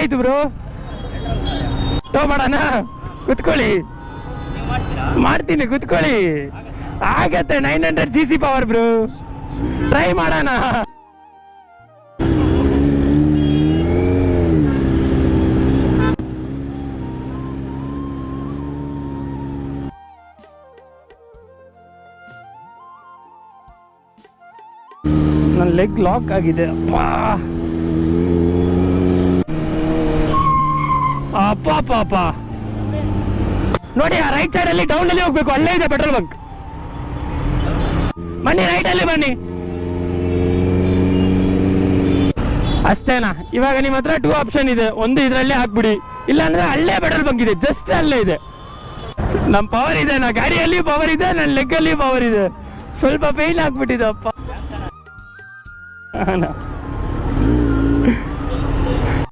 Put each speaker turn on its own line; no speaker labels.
ಎಷ್ಟಾಯ್ತು ಬ್ರೋ? ಟೋ ಮಾಡೋಣ, ಕುತ್ಕೊಳ್ಳಿ. ಮಾಡ್ತೀನಿ, ಕುತ್ಕೊಳ್ಳಿ. ಆಗತ್ತೆ 900 cc ಪವರ್ ಬ್ರೋ, ಟ್ರೈ ಮಾಡೋಣ. ನನ್ನ ಲೆಗ್ ಲಾಕ್ ಆಗಿದೆ. ಅಪ್ಪ ಅಪ್ಪ ಅಪ್ಪ ನೋಡಿ, ಆ ರೈಟ್ ಸೈಡ್ ಅಲ್ಲಿ ಟೌನ್ ಅಲ್ಲಿ ಹೋಗ್ಬೇಕು, ಅಲ್ಲೇ ಇದೆ ಪೆಟ್ರೋಲ್ ಬಂಕ್. ಬನ್ನಿ, ರೈಟ್ ಅಲ್ಲಿ ಬನ್ನಿ. ಅಷ್ಟೇನಾ? ಇವಾಗ ನಿಮ್ಮ ಹತ್ರ 2 ಆಪ್ಷನ್ ಇದೆ. ಒಂದು ಇದರಲ್ಲೇ ಹಾಕ್ಬಿಡಿ, ಇಲ್ಲಾಂದ್ರೆ ಅಲ್ಲೇ ಪೆಟ್ರೋಲ್ ಬಂಕ್ ಇದೆ, ಜಸ್ಟ್ ಅಲ್ಲೇ ಇದೆ. ನಮ್ಮ ಪವರ್ ಇದೆ, ನಾ ಗಾಡಿಯಲ್ಲಿ ಪವರ್ ಇದೆ, ನನ್ನ ಲೆಗ್ ಅಲ್ಲಿ ಪವರ್ ಇದೆ. ಸ್ವಲ್ಪ ಪೇನ್ ಆಗ್ಬಿಟ್ಟಿದೆ ಅಪ್ಪ.